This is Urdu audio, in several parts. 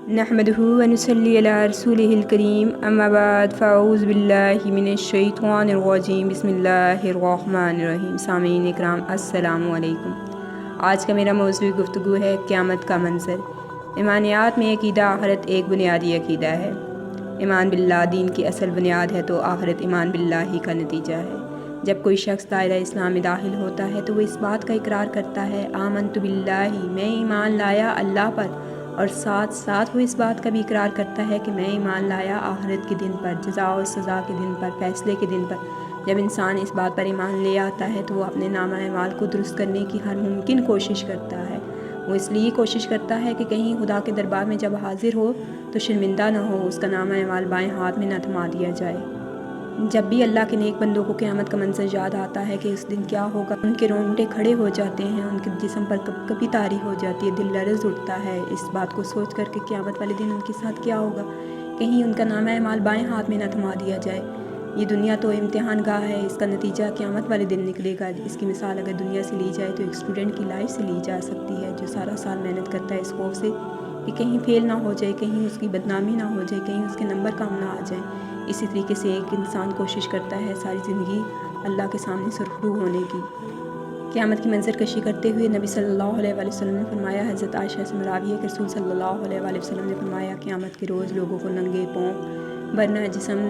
نحمده ونصلي على رسوله الكريم اما بعد فاعوذ باللہ من الشیطان الرجیم بسم اللہ الرحمن الرحیم۔ سامعین اکرام السلام علیکم۔ آج کا میرا موضوع گفتگو ہے قیامت کا منظر۔ ایمانیات میں عقیدہ آخرت ایک بنیادی عقیدہ ہے۔ ایمان باللہ دین کی اصل بنیاد ہے تو آخرت ایمان باللہ ہی کا نتیجہ ہے۔ جب کوئی شخص دائرہ اسلام میں داخل ہوتا ہے تو وہ اس بات کا اقرار کرتا ہے آمنت باللہ، میں ایمان لایا اللہ پر، اور ساتھ ساتھ وہ اس بات کا بھی اقرار کرتا ہے کہ میں ایمان لایا آخرت کے دن پر، جزا و سزا کے دن پر، فیصلے کے دن پر۔ جب انسان اس بات پر ایمان لے آتا ہے تو وہ اپنے نامہ اعمال کو درست کرنے کی ہر ممکن کوشش کرتا ہے۔ وہ اس لیے کوشش کرتا ہے کہ کہیں خدا کے دربار میں جب حاضر ہو تو شرمندہ نہ ہو، اس کا نامہ اعمال بائیں ہاتھ میں نہ تھما دیا جائے۔ جب بھی اللہ کے نیک بندوں کو قیامت کا منظر یاد آتا ہے کہ اس دن کیا ہوگا، ان کے رونگٹے کھڑے ہو جاتے ہیں، ان کے جسم پر کپی طاری ہو جاتی ہے، دل لرز اٹھتا ہے اس بات کو سوچ کر کہ قیامت والے دن ان کے ساتھ کیا ہوگا، کہیں ان کا نامہ اعمال بائیں ہاتھ میں نہ تھما دیا جائے۔ یہ دنیا تو امتحان گاہ ہے، اس کا نتیجہ قیامت والے دن نکلے گا۔ اس کی مثال اگر دنیا سے لی جائے تو ایک اسٹوڈنٹ کی لائف سے لی جا سکتی ہے، جو سارا سال محنت کرتا ہے اس خوف سے کہ کہیں فیل نہ ہو جائے، کہیں اس کی بدنامی نہ ہو جائے، کہیں اس کے نمبر کم نہ آ جائیں۔ اسی طریقے سے ایک انسان کوشش کرتا ہے ساری زندگی اللہ کے سامنے سرخرو ہونے کی۔ قیامت کی منظر کشی کرتے ہوئے نبی صلی اللہ علیہ وآلہ وسلم نے فرمایا، حضرت عائشہ سے مروی ہے کہ رسول صلی اللہ علیہ وآلہ وسلم نے فرمایا، قیامت کے روز لوگوں کو ننگے پاؤں برنا جسم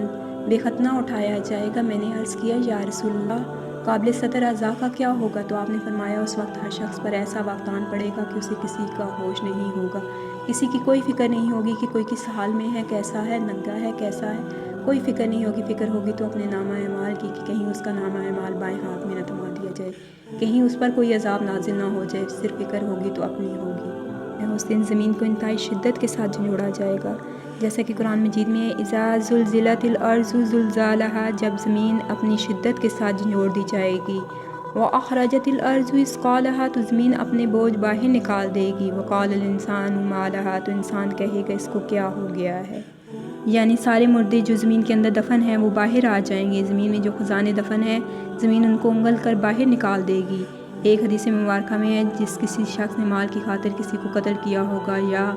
بے ختنہ اٹھایا جائے گا۔ میں نے عرض کیا، یا رسول اللہ، قابل سطر اعضاء کا کیا ہوگا؟ تو آپ نے فرمایا، اس وقت ہر شخص پر ایسا وقت آن پڑے گا کہ اسے کسی کا ہوش نہیں ہوگا، کسی کی کوئی فکر نہیں ہوگی کہ کوئی کس حال میں ہے، کیسا ہے، ننگا ہے، کیسا ہے، کوئی فکر نہیں ہوگی۔ فکر ہوگی تو اپنے نامہ اعمال کی کہ کہیں اس کا نامہ اعمال بائیں ہاتھ میں نہ تھما دیا جائے، کہیں اس پر کوئی عذاب نازل نہ ہو جائے۔ صرف فکر ہوگی تو اپنی ہوگی۔ اس دن زمین کو انتہائی شدت کے ساتھ جھنجوڑا جائے گا، جیسا کہ قرآن مجید میں ہے، اذا زلزلت الارض زلزالہا، جب زمین اپنی شدت کے ساتھ جھنجوڑ دی جائے گی، واخرجت الارض اثقالہا، تو زمین اپنے بوجھ باہر نکال دے گی، وقال الانسان ما لہا، تو انسان کہے گا اس کو کیا ہو گیا ہے۔ یعنی سارے مردے جو زمین کے اندر دفن ہیں وہ باہر آ جائیں گے۔ زمین میں جو خزانے دفن ہیں زمین ان کو انگل کر باہر نکال دے گی۔ ایک حدیث مبارکہ میں ہے، جس کسی شخص نے مال کی خاطر کسی کو قتل کیا ہوگا، یا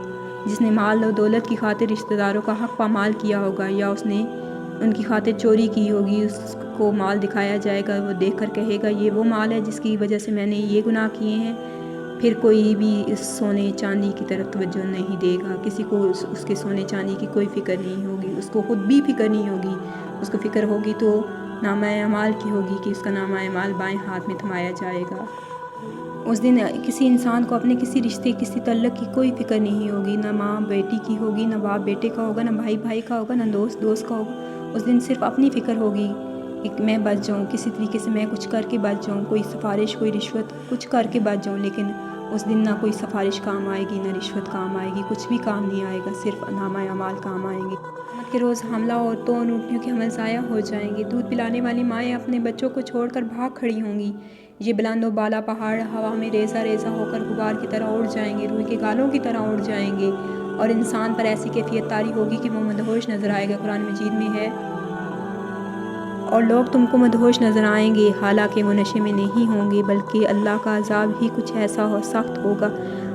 جس نے مال و دولت کی خاطر رشتہ داروں کا حق پامال کیا ہوگا، یا اس نے ان کی خاطر چوری کی ہوگی، اس کو مال دکھایا جائے گا، وہ دیکھ کر کہے گا یہ وہ مال ہے جس کی وجہ سے میں نے یہ گناہ کیے ہیں۔ پھر کوئی بھی اس سونے چاندی کی طرف توجہ نہیں دے گا، کسی کو اس کے سونے چاندی کی کوئی فکر نہیں ہوگی، اس کو خود بھی فکر نہیں ہوگی۔ اس کو فکر ہوگی تو نامہ اعمال کی ہوگی کہ اس کا نامہ اعمال بائیں ہاتھ میں تھمایا جائے گا۔ اس دن کسی انسان کو اپنے کسی رشتے، کسی تعلق کی کوئی فکر نہیں ہوگی، نہ ماں بیٹی کی ہوگی، نہ باپ بیٹے کا ہوگا، نہ بھائی بھائی کا ہوگا، نہ دوست دوست کا ہوگا۔ اس دن صرف اپنی فکر ہوگی کہ میں بچ جاؤں، کسی طریقے سے میں کچھ کر کے بچ جاؤں، کوئی سفارش، کوئی رشوت، کچھ کر کے بچ جاؤں۔ لیکن اس دن نہ کوئی سفارش کام آئے گی، نہ رشوت کام آئے گی، کچھ بھی کام نہیں آئے گا، صرف نامہ اعمال کام آئیں گے۔ قیامت کے روز حاملہ عورتوں اور اونٹنیوں کے حمل ضائع ہو جائیں گے۔ دودھ پلانے والی مائیں اپنے بچوں کو چھوڑ کر بھاگ کھڑی ہوں گی۔ یہ بلند و بالا پہاڑ ہوا میں ریزہ ریزہ ہو کر غبار کی طرح اڑ جائیں گے، روئی کے گالوں کی طرح اڑ جائیں گے، اور انسان پر ایسی کیفیت طاری ہوگی کہ وہ مدہوش نظر آئے گا۔ قرآن مجید میں ہے، اور لوگ تم کو مدہوش نظر آئیں گے حالانکہ وہ نشے میں نہیں ہوں گے، بلکہ اللہ کا عذاب ہی کچھ ایسا سخت ہوگا۔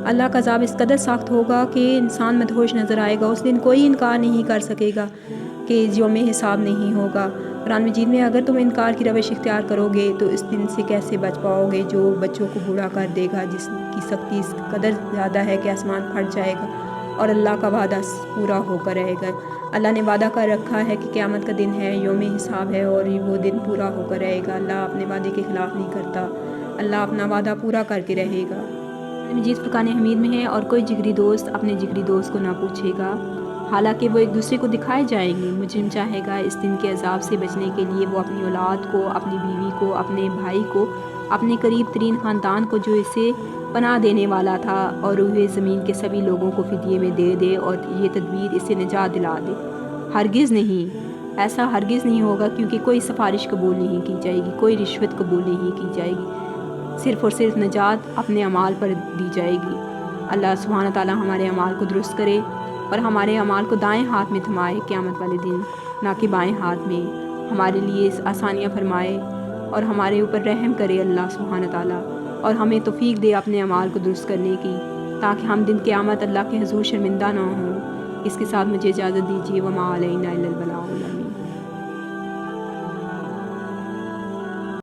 اللہ کا عذاب اس قدر سخت ہوگا کہ انسان مدہوش نظر آئے گا۔ اس دن کوئی انکار نہیں کر سکے گا کہ یوم حساب نہیں ہوگا۔ قرآن مجید میں اگر تم انکار کی روش اختیار کرو گے تو اس دن سے کیسے بچ پاؤ گے جو بچوں کو بوڑھا کر دے گا، جس کی سختی اس قدر زیادہ ہے کہ آسمان پھٹ جائے گا، اور اللہ کا وعدہ پورا ہو کر رہے گا۔ اللہ نے وعدہ کر رکھا ہے کہ قیامت کا دن ہے، یوم حساب ہے، اور وہ دن پورا ہو کر رہے گا۔ اللہ اپنے وعدے کے خلاف نہیں کرتا، اللہ اپنا وعدہ پورا کر کے رہے گا۔ مجید فرقان حمید میں ہے، اور کوئی جگری دوست اپنے جگری دوست کو نہ پوچھے گا، حالانکہ وہ ایک دوسرے کو دکھائے جائیں گے۔ مجرم چاہے گا اس دن کے عذاب سے بچنے کے لیے وہ اپنی اولاد کو، اپنی بیوی کو، اپنے بھائی کو، اپنے قریب ترین خاندان کو جو اسے پناہ دینے والا تھا، اور روئے زمین کے سبھی لوگوں کو فدیے میں دے دے، اور یہ تدبیر اسے نجات دلا دے۔ ہرگز نہیں، ایسا ہرگز نہیں ہوگا، کیونکہ کوئی سفارش قبول نہیں کی جائے گی، کوئی رشوت قبول نہیں کی جائے گی، صرف اور صرف نجات اپنے اعمال پر دی جائے گی۔ اللہ سبحانہ تعالیٰ ہمارے اعمال کو درست کرے اور ہمارے اعمال کو دائیں ہاتھ میں تھمائے قیامت والے دن، نہ کہ بائیں ہاتھ میں۔ ہمارے لیے آسانیاں فرمائے اور ہمارے اوپر رحم کرے اللہ سبحانہ تعالیٰ، اور ہمیں توفیق دے اپنے اعمال کو درست کرنے کی۔ تاکہ ہم دن قیامت اللہ کے حضور شرمندہ نہ ہوں۔ اس کے ساتھ مجھے اجازت دیجیے، وما علینا الا البلاغ۔